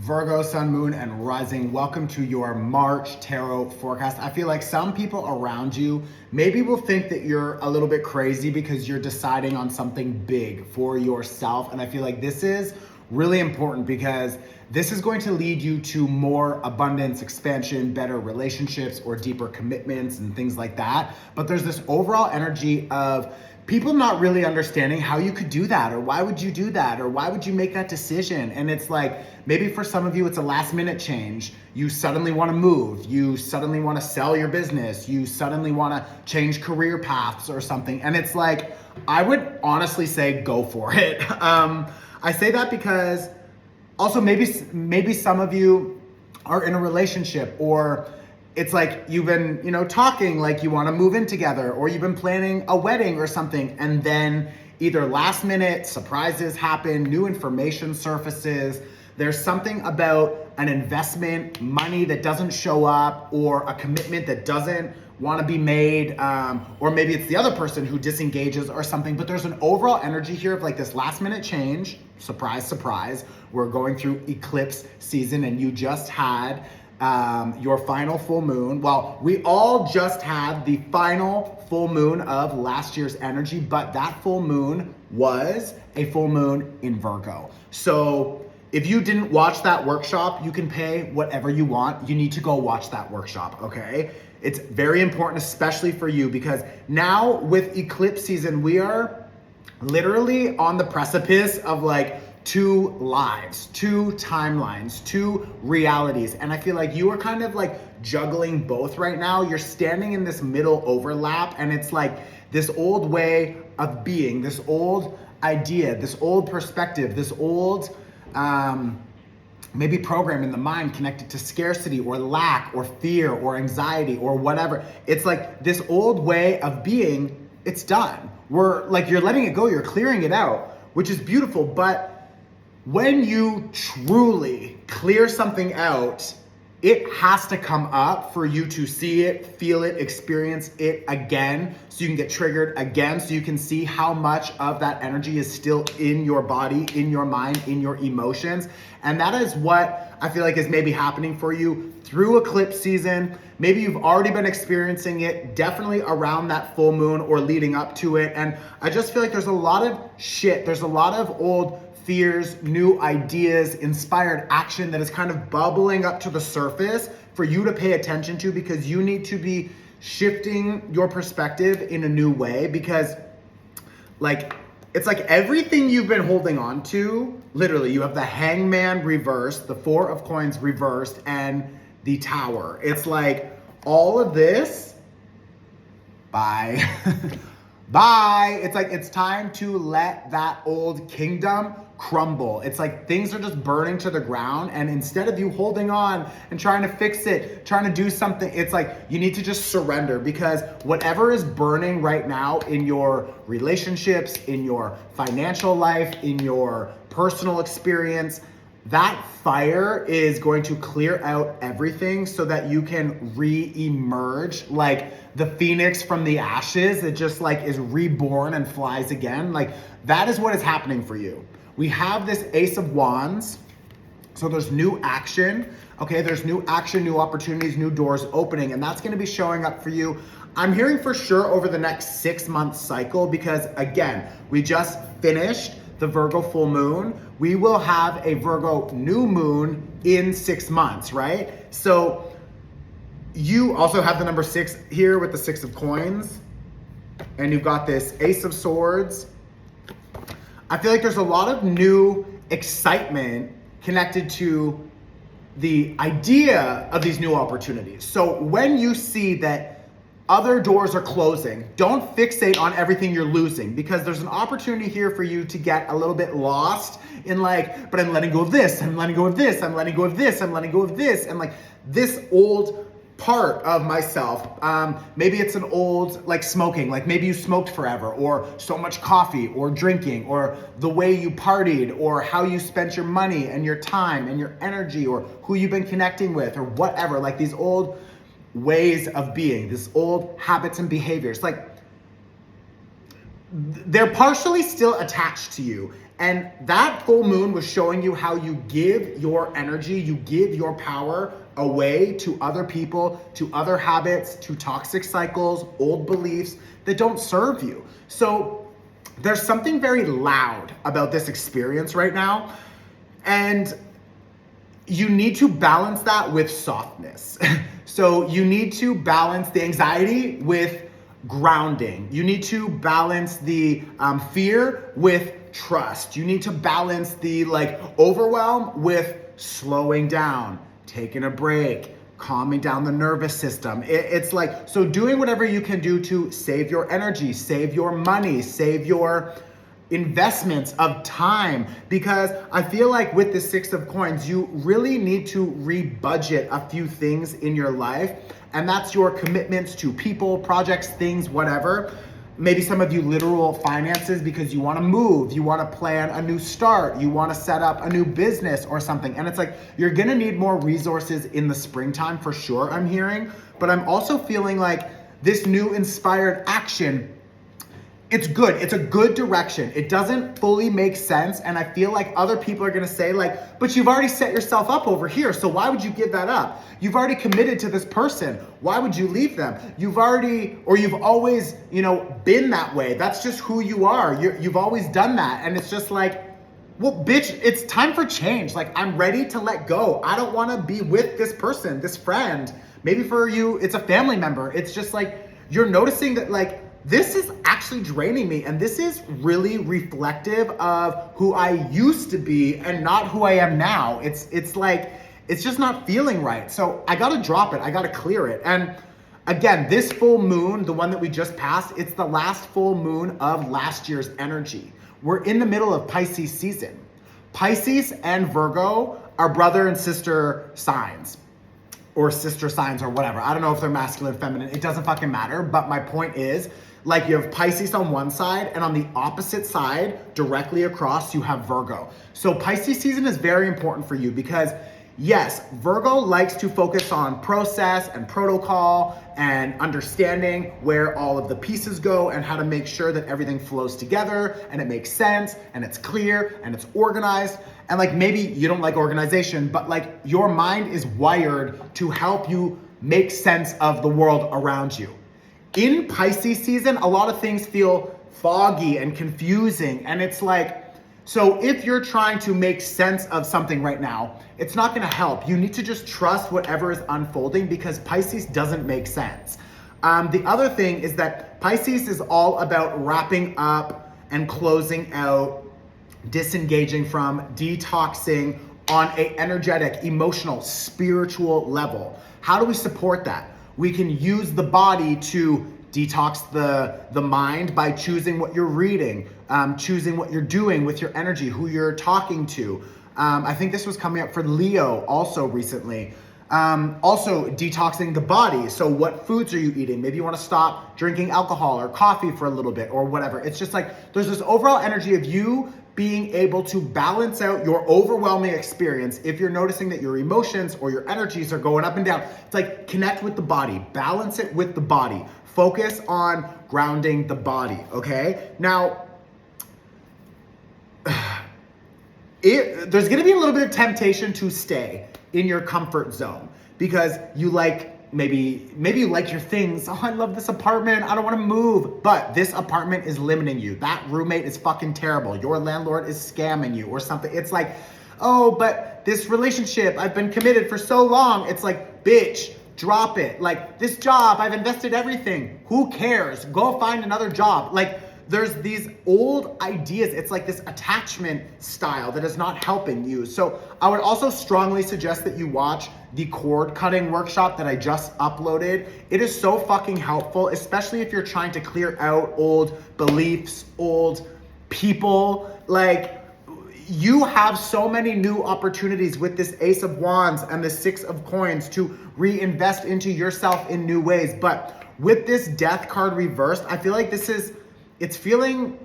Virgo, Sun, Moon, and Rising. Welcome to your March Tarot forecast. I feel like some people around you maybe will think that you're a little bit crazy because you're deciding on something big for yourself. And I feel like this is really important because this is going to lead you to more abundance, expansion, better relationships, or deeper commitments and things like that. But there's this overall energy of people not really understanding how you could do that, or why would you do that, or why would you make that decision. And it's like, maybe for some of you, it's a last minute change. You suddenly want to move. You suddenly want to sell your business. You suddenly want to change career paths or something. And it's like, I would honestly say go for it. I say that because also maybe some of you are in a relationship, or it's like you've been, talking like you want to move in together, or you've been planning a wedding or something, and then either last minute surprises happen, new information surfaces, there's something about an investment, money that doesn't show up, or a commitment that doesn't want to be made, or maybe it's the other person who disengages or something, but there's an overall energy here of like this last minute change. Surprise, surprise. We're going through eclipse season, and you just had your final full moon. Well, we all just had the final full moon of last year's energy, but that full moon was a full moon in Virgo. So if you didn't watch that workshop, you can pay whatever you want. You need to go watch that workshop, okay? It's very important, especially for you, because now with eclipse season, we are literally on the precipice of like two lives, two timelines, two realities. And I feel like you are kind of like juggling both right now. You're standing in this middle overlap, and it's like this old way of being, this old idea, this old perspective, this old maybe program in the mind connected to scarcity or lack or fear or anxiety or whatever. It's like this old way of being, it's done. We're like, you're letting it go, you're clearing it out, which is beautiful. But when you truly clear something out, it has to come up for you to see it, feel it, experience it again, so you can get triggered again, so you can see how much of that energy is still in your body, in your mind, in your emotions. And that is what I feel like is maybe happening for you through eclipse season. Maybe you've already been experiencing it, definitely around that full moon or leading up to it. And I just feel like there's a lot of shit, there's a lot of old fears, new ideas, inspired action that is kind of bubbling up to the surface for you to pay attention to, because you need to be shifting your perspective in a new way. Because like, it's like everything you've been holding on to, literally, you have the Hangman reversed, the Four of Coins reversed, and the Tower. It's like all of this, bye. Bye. It's like, it's time to let that old kingdom crumble. It's like things are just burning to the ground, and instead of you holding on and trying to fix it, trying to do something, it's like you need to just surrender, because whatever is burning right now in your relationships, in your financial life, in your personal experience, that fire is going to clear out everything so that you can re-emerge like the phoenix from the ashes that just like is reborn and flies again. Like, that is what is happening for you. We have this Ace of Wands. So there's new action, okay? There's new action, new opportunities, new doors opening, and that's gonna be showing up for you. I'm hearing for sure over the next 6 month cycle, because again, we just finished the Virgo full moon. We will have a Virgo new moon in 6 months, right? So you also have the number 6 here with the 6 of coins, and you've got this Ace of Swords. I feel like there's a lot of new excitement connected to the idea of these new opportunities. So when you see that other doors are closing, don't fixate on everything you're losing, because there's an opportunity here for you to get a little bit lost in like, but I'm letting go of this, I'm letting go of this, I'm letting go of this, I'm letting go of this, and like this old part of myself. Maybe it's an old, like smoking, like maybe you smoked forever, or so much coffee or drinking, or the way you partied, or how you spent your money and your time and your energy, or who you've been connecting with, or whatever, like these old ways of being, these old habits and behaviors, like they're partially still attached to you. And that full moon was showing you how you give your energy, you give your power away to other people, to other habits, to toxic cycles, old beliefs that don't serve you. So there's something very loud about this experience right now. And you need to balance that with softness. So you need to balance the anxiety with grounding. You need to balance the fear with trust. You need to balance the overwhelm with slowing down, taking a break, calming down the nervous system. It's like, so doing whatever you can do to save your energy, save your money, save your investments of time, because I feel like with the Six of Coins, you really need to rebudget a few things in your life, and that's your commitments to people, projects, things, whatever. Maybe some of you literal finances because you want to move, you want to plan a new start, you want to set up a new business or something. And it's like, you're going to need more resources in the springtime for sure, I'm hearing. But I'm also feeling like this new inspired action, it's good. It's a good direction. It doesn't fully make sense. And I feel like other people are going to say but you've already set yourself up over here. So why would you give that up? You've already committed to this person. Why would you leave them? You've always, been that way. That's just who you are. You've always done that. And it's just like, well, bitch, it's time for change. I'm ready to let go. I don't want to be with this person, this friend. Maybe for you, it's a family member. It's just you're noticing that this is actually draining me, and this is really reflective of who I used to be and not who I am now. It's just not feeling right. So I gotta drop it, I gotta clear it. And again, this full moon, the one that we just passed, it's the last full moon of last year's energy. We're in the middle of Pisces season. Pisces and Virgo are brother and sister signs, or sister signs or whatever. I don't know if they're masculine, feminine, it doesn't fucking matter. But my point is, you have Pisces on one side, and on the opposite side, directly across, you have Virgo. So Pisces season is very important for you because yes, Virgo likes to focus on process and protocol and understanding where all of the pieces go and how to make sure that everything flows together and it makes sense and it's clear and it's organized. And maybe you don't like organization, but your mind is wired to help you make sense of the world around you. In Pisces season, a lot of things feel foggy and confusing. And it's so if you're trying to make sense of something right now, it's not going to help. You need to just trust whatever is unfolding because Pisces doesn't make sense. The other thing is that Pisces is all about wrapping up and closing out, disengaging from, detoxing on an energetic, emotional, spiritual level. How do we support that? We can use the body to detox the mind by choosing what you're reading, choosing what you're doing with your energy, who you're talking to. I think this was coming up for Leo also recently. Also detoxing the body. So what foods are you eating? Maybe you want to stop drinking alcohol or coffee for a little bit or whatever. It's just there's this overall energy of you being able to balance out your overwhelming experience. If you're noticing that your emotions or your energies are going up and down, it's connect with the body, balance it with the body, focus on grounding the body, okay? Now, there's gonna be a little bit of temptation to stay in your comfort zone because you maybe you like your things. Oh, I love this apartment. I don't want to move. But this apartment is limiting you. That roommate is fucking terrible. Your landlord is scamming you or something. It's oh, but this relationship, I've been committed for so long. It's bitch, drop it. This job, I've invested everything. Who cares? Go find another job. There's these old ideas. It's this attachment style that is not helping you. So I would also strongly suggest that you watch the cord cutting workshop that I just uploaded. It is so fucking helpful, especially if you're trying to clear out old beliefs, old people. You have so many new opportunities with this Ace of Wands and the Six of Coins to reinvest into yourself in new ways. But with this Death card reversed, I feel it's feeling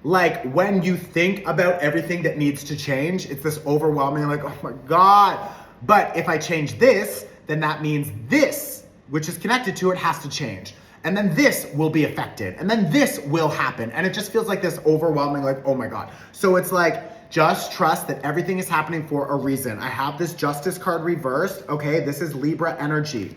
when you think about everything that needs to change, it's this overwhelming, oh my God. But if I change this, then that means this, which is connected to it, has to change. And then this will be affected. And then this will happen. And it just feels like this overwhelming, like, oh my God. So it's like, just trust that everything is happening for a reason. I have this Justice card reversed. Okay, this is Libra energy.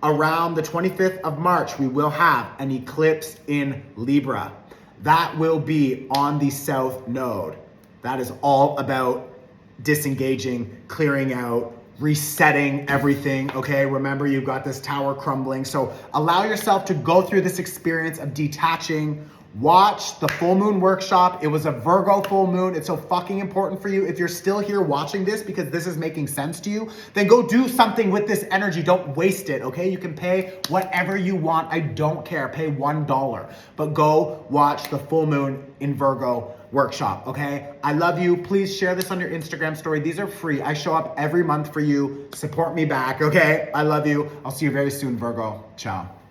Around the 25th of March, we will have an eclipse in Libra. That will be on the South Node. That is all about disengaging, clearing out, resetting everything, okay? Remember, you've got this tower crumbling. So allow yourself to go through this experience of detaching. Watch the full moon workshop. It was a Virgo full moon. It's so fucking important for you. If you're still here watching this because this is making sense to you, then go do something with this energy. Don't waste it, okay? You can pay whatever you want. I don't care. Pay $1. But go watch the full moon in Virgo workshop, okay? I love you. Please share this on your Instagram story. These are free. I show up every month for you. Support me back, okay? I love you. I'll see you very soon, Virgo. Ciao.